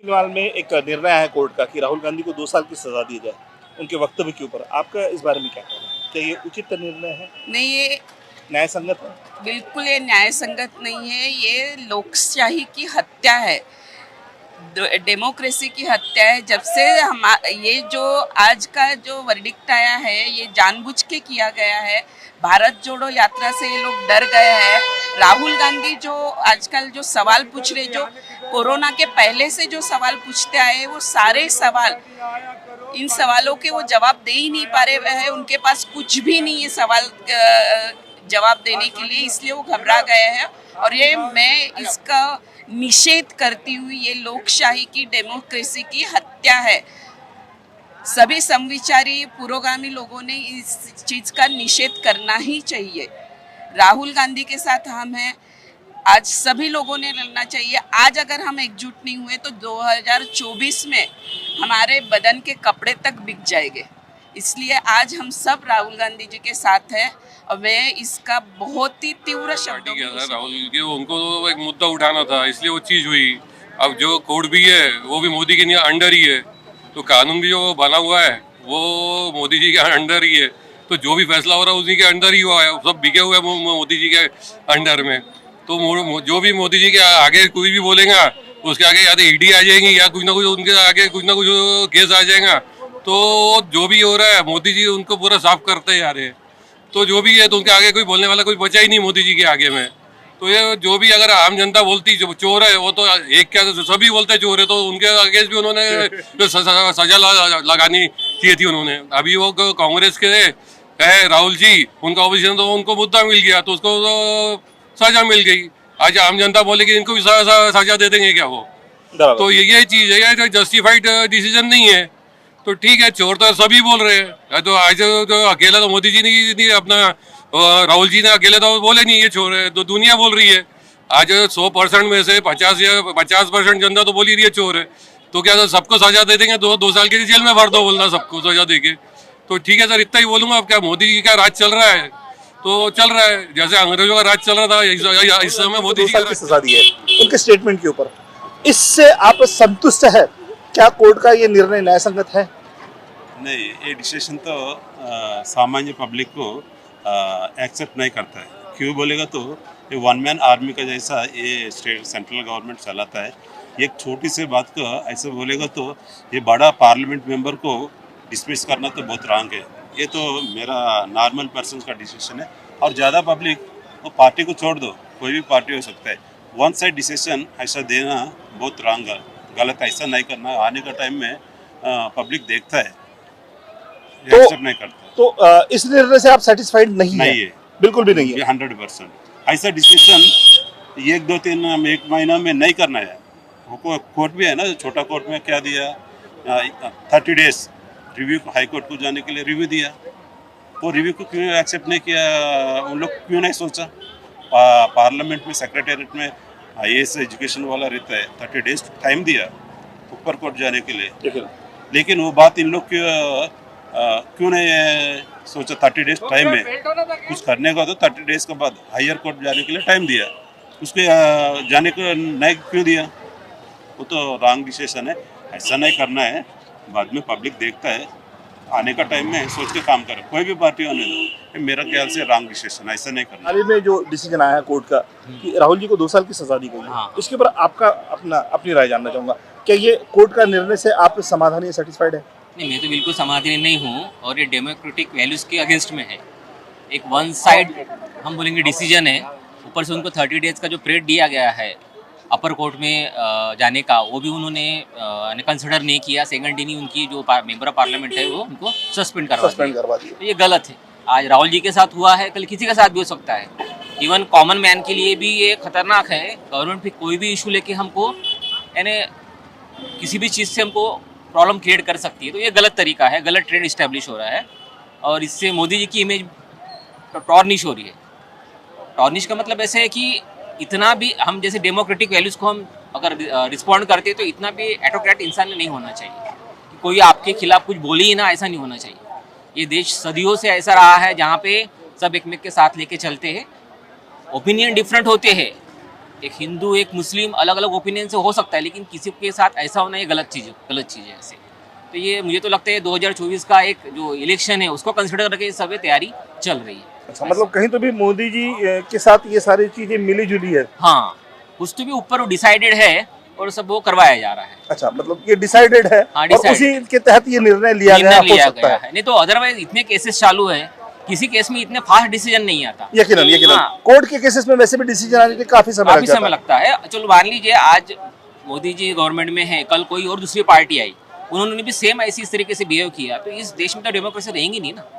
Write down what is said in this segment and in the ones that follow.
फिलहाल में एक निर्णय है कोर्ट का कि राहुल गांधी को 2 साल की सजा दी जाए उनके वक्तव्य के ऊपर। आपका इस बारे में क्या कहना है? क्या ये उचित निर्णय है, नहीं, ये न्याय संगत है? बिल्कुल ये न्याय संगत नहीं है। ये लोकशाही की हत्या है, डेमोक्रेसी की हत्या है। जब से हम ये जो आज का जो वर्डिक्ट आया है, ये जानबूझ के किया गया है। भारत जोड़ो यात्रा से ये लोग डर गए हैं। राहुल गांधी जो आजकल जो सवाल पूछ रहे, जो कोरोना के पहले से जो सवाल पूछते आए, वो सारे सवाल, इन सवालों के वो जवाब दे ही नहीं पा रहे हैं। उनके पास कुछ भी नहीं है सवाल जवाब देने के लिए, इसलिए वो घबरा गए हैं। और ये मैं इसका निषेध करती हुई, ये लोकशाही की, डेमोक्रेसी की हत्या है। सभी समविचारी पुरोगामी लोगों ने इस चीज़ का निषेध करना ही चाहिए। राहुल गांधी के साथ हम हैं, आज सभी लोगों ने लड़ना चाहिए। आज अगर हम एकजुट नहीं हुए तो 2024 में हमारे बदन के कपड़े तक बिक जाएंगे। इसलिए आज हम सब राहुल गांधी जी के साथ हैं और मैं इसका बहुत ही तीव्र शब्दों में राहुल के उनको तो एक मुद्दा उठाना था, इसलिए वो चीज़ हुई। अब जो कोर्ट भी है वो भी मोदी के अंडर ही है, तो कानून भी जो बना हुआ है वो मोदी जी के अंडर ही है। तो जो भी फैसला हो रहा है उसी के अंडर ही हुआ है, सब बिके हुए मोदी जी के अंडर में। तो जो भी मोदी जी के आगे कोई भी बोलेगा उसके आगे या तो ईडी आ जाएंगी या कुछ ना कुछ उनके आगे कुछ ना कुछ केस आ जाएगा। तो जो भी हो रहा है मोदी जी उनको पूरा साफ करते जा रहे हैं। तो जो भी है तो उनके आगे कोई बोलने वाला कोई बचा ही नहीं मोदी जी के आगे में। तो ये जो भी अगर आम जनता बोलती जो चोर है, वो तो एक क्या सभी बोलते चोर है, तो उनके अगेंस्ट भी उन्होंने सजा लगानी चाहिए थी उन्होंने। अभी वो कांग्रेस के है राहुल जी, उनका ऑपोजिशन, तो उनको मुद्दा मिल गया तो उसको तो सजा मिल गई। आज आम जनता बोलेगी इनको भी सजा दे देंगे क्या वो? तो ये चीज़ है, ये जस्टिफाइड डिसीजन नहीं है। तो ठीक है, चोर तो सभी बोल रहे हैं, तो आज तो अकेला तो मोदी जी नहीं अपना राहुल जी ने अकेले तो बोले नहीं ये चोर है, तो दुनिया बोल रही है। आज 100% में से 50% जनता तो बोल ही रही है चोर है। तो क्या सबको सजा दे देंगे? 2 साल की जेल में भर दो, बोलना सबको सजा देके। तो ठीक है सर, इतना ही बोलूंगा। अब क्या मोदी जी का राज चल रहा है तो चल रहा है, जैसे अंग्रेजों का राज चल रहा था इस समय मोदी जी की सजा दी है उनके स्टेटमेंट के ऊपर। इससे आप संतुष्ट है? क्या कोर्ट का ये निर्णय न्याय संगत है? नहीं, ये डिसीजन तो सामान्य पब्लिक को एक्सेप्ट नहीं करता है। क्यों बोलेगा तो ये वन मैन आर्मी का जैसा ये स्टेट सेंट्रल गवर्नमेंट चलाता है। एक छोटी सी बात को ऐसे बोलेगा तो ये बड़ा पार्लियामेंट मेंबर को डिसमिस करना तो बहुत रॉन्ग है। ये तो मेरा नॉर्मल पर्सन का डिसीजन है। और ज़्यादा पब्लिक वो पार्टी को छोड़ दो, कोई भी पार्टी हो सकता है, वन साइड डिसीजन ऐसा देना बहुत रॉन्ग है, गलत। ऐसा नहीं करना। आने का टाइम में पब्लिक देखता है, एक्सेप्ट नहीं करता। तो इस निर्णय से आप सेटिस्फाइड नहीं है? बिल्कुल भी नहीं है। 100% ऐसा डिसीजन 1, 2, 3 एक महीना में नहीं करना है। वो कोर्ट भी है ना, छोटा कोर्ट में क्या दिया, 30 डेज रिव्यू, हाई कोर्ट को जाने के लिए रिव्यू दिया। वो रिव्यू को क्यों एक्सेप्ट नहीं किया? उन लोग क्यों नहीं सोचा? पार्लियामेंट में सेक्रेटेरिएट में IAS एजुकेशन वाला रहता है, 30 डेज टाइम दिया ऊपर कोर्ट जाने के लिए। लेकिन वो बात इन लोग क्यों नहीं सोचा? 30 डेज टाइम में कुछ करने का तो 30 डेज के बाद हायर कोर्ट जाने के लिए टाइम दिया, उसके जाने को नहीं क्यों दिया? वो तो रॉन्ग डिसीजन है। ऐसा नहीं करना है। बाद में पब्लिक देखता है, आने का टाइम में सोच के काम करे, कोई भी पार्टी होने दो। मेरा ख्याल से रॉन्ग डिसीजन, ऐसा नहीं करना। हाल ही में जो डिसीजन आया है कोर्ट का कि राहुल जी को 2 साल की सजा दी गई है, इसके ऊपर आपका अपनी राय जानना चाहूँगा। क्या ये कोर्ट का निर्णय से आप समाधानी सेटिस्फाइड है? नहीं, मैं तो बिल्कुल समाधानी नहीं हूँ और ये डेमोक्रेटिक वैल्यूज़ के अगेंस्ट में है। एक वन साइड हम बोलेंगे डिसीजन है, ऊपर से उनको 30 डेज़ का जो पीरियड दिया गया है अपर कोर्ट में जाने का, वो भी उन्होंने कंसिडर नहीं किया। सेकंड ही उनकी जो मेंबर ऑफ पार्लियामेंट है वो उनको सस्पेंड करवा दिया। तो ये गलत है। आज राहुल जी के साथ हुआ है, कल किसी के साथ भी हो सकता है। इवन कॉमन मैन के लिए भी ये खतरनाक है। गवर्नमेंट भी कोई भी इशू लेके हमको यानी किसी भी चीज़ से हमको प्रॉब्लम क्रिएट कर सकती है। तो ये गलत तरीका है, गलत ट्रेंड इस्टेब्लिश हो रहा है और इससे मोदी जी की इमेज टॉर्निश हो रही है। टॉर्निश का मतलब ऐसे है कि इतना भी हम जैसे डेमोक्रेटिक वैल्यूज़ को हम अगर रिस्पॉन्ड करते तो इतना भी एटोक्रेट इंसान नहीं होना चाहिए कि कोई आपके खिलाफ कुछ बोले ही ना, ऐसा नहीं होना चाहिए। ये देश सदियों से ऐसा रहा है जहाँ पे सब एक के साथ लेके चलते हैं। ओपिनियन डिफरेंट होते हैं, एक हिंदू एक मुस्लिम अलग अलग ओपिनियन से हो सकता है, लेकिन किसी के साथ ऐसा होना ये गलत चीज़ है ऐसे। तो ये मुझे तो लगता है 2024 का एक जो इलेक्शन है उसको कंसिडर करके सब तैयारी चल रही है। अच्छा, मतलब कहीं तो भी मोदी जी के साथ ये सारी चीजें मिली जुली है। हाँ, कुछ तो भी ऊपर डिसाइडेड है और सब वो करवाया जा रहा है। अच्छा, मतलब ये डिसाइडेड है। हाँ, और उसी के तहत ये निर्णय लिया गया हो सकता है। नहीं तो अदरवाइज इतने केसेस चालू है, किसी केस में इतने फास्ट डिसीजन नहीं आता। यकीनन हाँ। कोर्ट के केसेस में वैसे भी डिसीजन आने के काफी समय लगता है। चलो मान लीजिए आज मोदी जी गवर्नमेंट में है, कल कोई और दूसरी पार्टी आई, उन्होंने भी सेम ऐसी इस तरीके से बिहेव किया, तो इस देश में तो डेमोक्रेसी रहेंगी नहीं ना।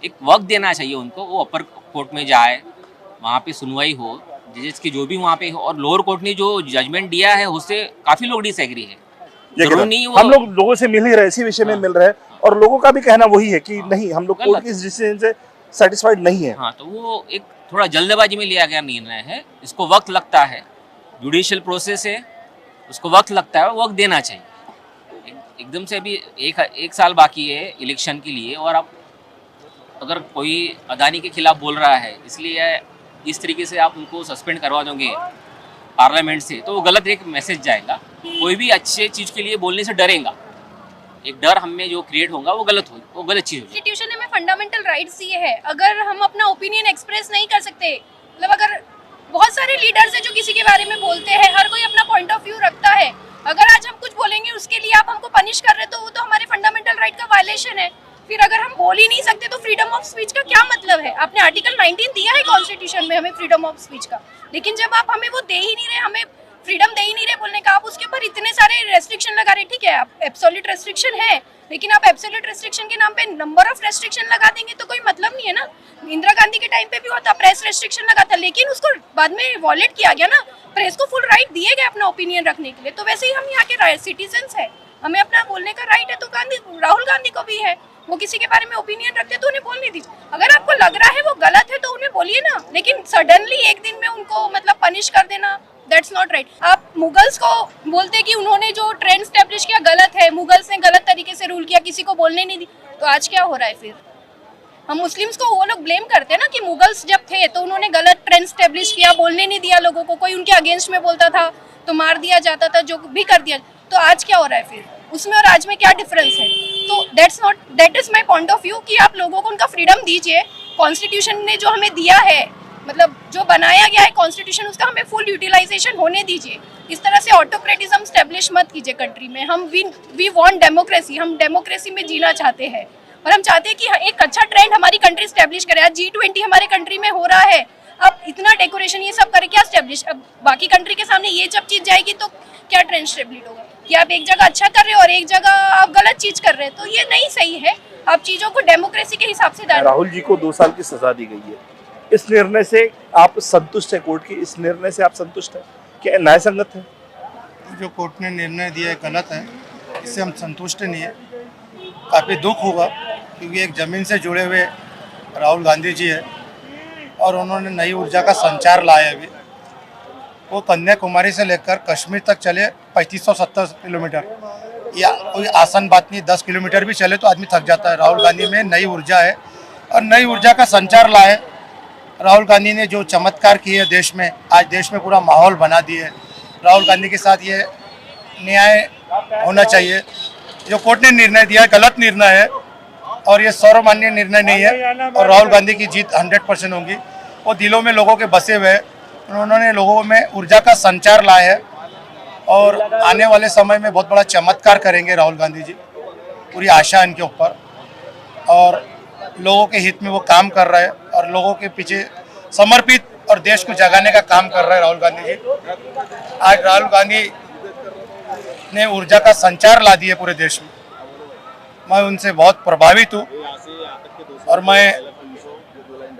एक वक्त देना चाहिए उनको, वो अपर कोर्ट में जाए, वहाँ पे सुनवाई हो, जजेस की जो भी वहाँ पे हो, और लोअर कोर्ट ने जो जजमेंट दिया है उससे काफी लोग डिसएग्री है। हम लोग लोगों से मिल ही रहे, इसी विषय में मिल रहे हैं, और लोगों का भी कहना वही है कि नहीं, हम लोग कोर्ट के इस डिसीजन से सेटिस्फाइड नहीं है। हाँ, तो वो एक थोड़ा जल्दबाजी में लिया गया निर्णय है, इसको वक्त लगता है, जुडिशियल प्रोसेस है, उसको वक्त लगता है, वक्त देना चाहिए। एकदम से अभी एक साल बाकी है इलेक्शन के लिए, और अब अगर कोई अदानी के खिलाफ बोल रहा है, इसलिए इस तरीके से आप उनको सस्पेंड करवा दोगे पार्लियामेंट से, तो वो गलत एक मैसेज जाएगा। कोई भी अच्छे चीज़ के लिए बोलने से डरेगा, एक डर हम में जो क्रिएट होगा वो गलत चीज़ होगी। कॉन्स्टिट्यूशन ने हमें फंडामेंटल राइट्स दिए हैं, अगर हम अपना ओपिनियन एक्सप्रेस नहीं कर सकते, मतलब अगर बहुत सारे लीडर्स हैं जो किसी के बारे में बोलते हैं, हर कोई अपना पॉइंट ऑफ व्यू रखता है, अगर आज हम कुछ बोलेंगे उसके लिए आप हमको पनिश कर रहे, तो वो तो हमारे फंडामेंटल राइट का वायलेशन है। फिर अगर हम बोल ही नहीं सकते तो फ्रीडम ऑफ स्पीच का क्या मतलब है? आपने आर्टिकल 19 दिया है कॉन्स्टिट्यूशन में हमें फ्रीडम ऑफ स्पीच का, लेकिन जब आप हमें वो दे ही नहीं रहे, हमें फ्रीडम दे ही नहीं रहे बोलने का, आप उसके ऊपर इतने सारे रेस्ट्रिक्शन लगा रहे। ठीक है, आप एब्सोल्यूट रेस्ट्रिक्शन है, लेकिन आप एब्सोल्यूट रेस्ट्रिक्शन के नाम पे नंबर ऑफ रेस्ट्रिक्शन लगा देंगे तो कोई मतलब नहीं है ना। इंदिरा गांधी के टाइम पे भी होता, प्रेस रेस्ट्रिक्शन लगा था, लेकिन उसको बाद में वॉलेट किया गया ना, प्रेस को फुल राइट दिए गए अपना ओपिनियन रखने के लिए। तो वैसे ही हम यहाँ के सिटीजन्स है, हमें अपना बोलने का राइट है, तो राहुल गांधी को भी है, वो किसी के बारे में ओपिनियन रखते तो उन्हें बोलने दीजिए। अगर आपको लग रहा है वो गलत है तो उन्हें बोलिए ना, लेकिन सडनली एक दिन में उनको मतलब पनिश कर देना, दैट्स नॉट राइट। आप मुगल्स को बोलते कि उन्होंने जो ट्रेंड स्टैब्लिश किया गलत है, मुगल्स ने गलत तरीके से रूल किया, किसी को बोलने नहीं दी, तो आज क्या हो रहा है? फिर हम मुस्लिम्स को वो लोग ब्लेम करते हैं ना कि मुगल्स जब थे तो उन्होंने गलत ट्रेंड स्टैब्लिश किया, बोलने नहीं दिया लोगों को, कोई उनके अगेंस्ट में बोलता था तो मार दिया जाता था, जो भी कर दिया। तो आज क्या हो रहा है फिर? उसमें और आज में क्या डिफरेंस है? तो that is my point of view कि आप लोगों को उनका फ्रीडम दीजिए। कॉन्स्टिट्यूशन ने जो हमें दिया है, मतलब जो बनाया गया है कॉन्स्टिट्यूशन, उसका हमें फुल यूटिलाइजेशन होने दीजिए। इस तरह से ऑटोक्रेटिज्म स्टैब्लिश मत कीजिए कंट्री में। हम वी वांट डेमोक्रेसी, हम डेमोक्रेसी में जीना चाहते हैं, और हम चाहते हैं कि एक अच्छा ट्रेंड हमारी कंट्री स्टैब्लिश करे। आज G20 हमारे कंट्री में हो रहा है, अब इतना डेकोरेशन ये सब करे क्या स्टैब्लिश? अब बाकी कंट्री के सामने ये जब चीज जाएगी तो क्या ट्रेंड स्टैब्लिश होगा कि आप एक जगह अच्छा कर रहे हो और एक जगह आप गलत चीज कर रहे हैं? तो ये नहीं सही है। आप चीजों को डेमोक्रेसी के हिसाब से राहुल जी को 2 साल की सजा दी गई है, इस निर्णय से आप संतुष्ट है? कोर्ट की इस निर्णय से आप संतुष्ट है? क्या न्याय संगत है? जो कोर्ट ने निर्णय दिया है गलत है, इससे हम संतुष्ट नहीं है। काफ़ी दुख होगा क्योंकि एक ज़मीन से जुड़े हुए राहुल गांधी जी है और उन्होंने नई ऊर्जा का संचार लाया है। अभी वो कन्याकुमारी से लेकर कश्मीर तक चले 3570 किलोमीटर, या कोई आसान बात नहीं, 10 किलोमीटर भी चले तो आदमी थक जाता है। राहुल गांधी में नई ऊर्जा है और नई ऊर्जा का संचार लाए। राहुल गांधी ने जो चमत्कार किए देश में, आज देश में पूरा माहौल बना दिए। राहुल गांधी के साथ ये न्याय होना चाहिए। जो कोर्ट ने निर्णय दिया गलत निर्णय है और ये सर्वमान्य निर्णय नहीं है, और राहुल गांधी की जीत 100% होगी। वो दिलों में लोगों के बसे हुए हैं, उन्होंने लोगों में ऊर्जा का संचार लाया है और आने वाले समय में बहुत बड़ा चमत्कार करेंगे राहुल गांधी जी। पूरी आशा इनके ऊपर, और लोगों के हित में वो काम कर रहे हैं और लोगों के पीछे समर्पित और देश को जगाने का काम कर रहे हैं राहुल गांधी जी। आज राहुल गांधी ने ऊर्जा का संचार ला दिया पूरे देश में। मैं उनसे बहुत प्रभावित हूँ और मैं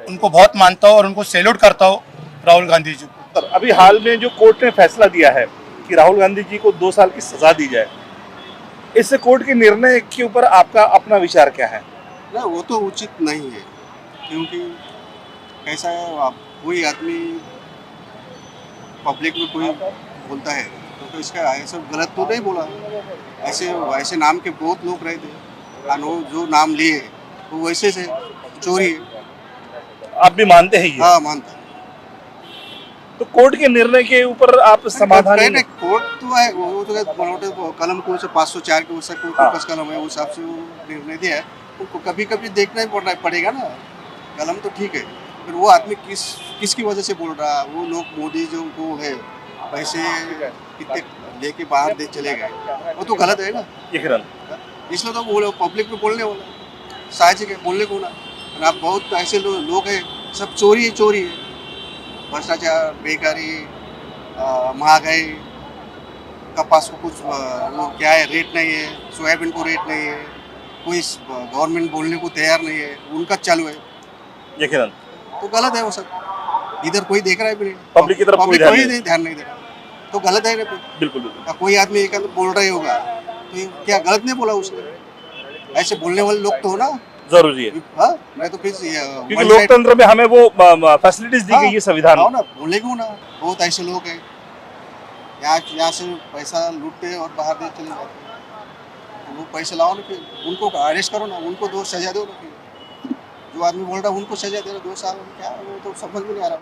उनको बहुत मानता हूँ और उनको सैल्यूट करता हूँ, राहुल गांधी जी को। अभी हाल में जो कोर्ट ने फैसला दिया है कि राहुल गांधी जी को 2 साल की सजा दी जाए, इस कोर्ट के निर्णय के ऊपर आपका अपना विचार क्या है? ना, वो तो उचित नहीं है, क्योंकि ऐसा है, आप कोई आदमी पब्लिक में कोई बोलता है तो इसका ऐसा गलत तो नहीं बोला। ऐसे नाम के बहुत लोग रहते हैं, जो नाम लिए वो वैसे से चोरी है। आप भी मानते हैं ये? हाँ, मानता। तो कोर्ट के निर्णय के ऊपर आप समाधान नहीं, कोर्ट तो है, वो तो बनोटे कलम कौन से 504 के उससे कोई हाँ। फोकस कलम है, उस हिसाब से वो निर्णय दिया है। उनको कभी कभी देखना ही पड़ेगा ना। कलम तो ठीक है, फिर वो आदमी किसकी वजह से बोल रहा है। वो लोग मोदी जो वो है पैसे कितने लेके बाहर दे चले गए, वो तो गलत है ना। ये किरण इसलिए तो बोले पब्लिक में बोलने वाला साहजिक है, बोलने को ना। और आप बहुत ऐसे लोग हैं, सब चोरी है, भ्रष्टाचार, बेकारी, महंगाई, कपास को कुछ वो क्या है रेट नहीं है, सोयाबीन को रेट नहीं है, कोई गवर्नमेंट बोलने को तैयार नहीं है, उनका चालू है। ये किरण तो गलत है वो सब। इधर कोई देख रहा है भी नहीं, पब्लिक की तरफ कोई ध्यान नहीं। ध्यान नहीं दे रहा, तो गलत है ना। बिल्कुल बिल्कुल। कोई आदमी एक बोल रहा होगा तो ये क्या गलत नहीं बोला उसने? ऐसे बोलने वाले लोग तो हो ना, जरूरी है, हाँ। मैं तो फिर क्योंकि लोकतंत्र में हमें वो फैसिलिटीज दी गई है संविधान ना, बोले क्यों ना। बहुत ऐसे लोग हैं यहाँ से पैसा लूटते हैं और बाहर दे चले जाते हैं। वो पैसे लाओ ना, फिर उनको अरेस्ट करो ना, उनको 2 सजा दो ना। फिर जो आदमी बोल रहा है उनको सजा दे रहा 2 साल, क्या वो तो समझ में नहीं आ रहा।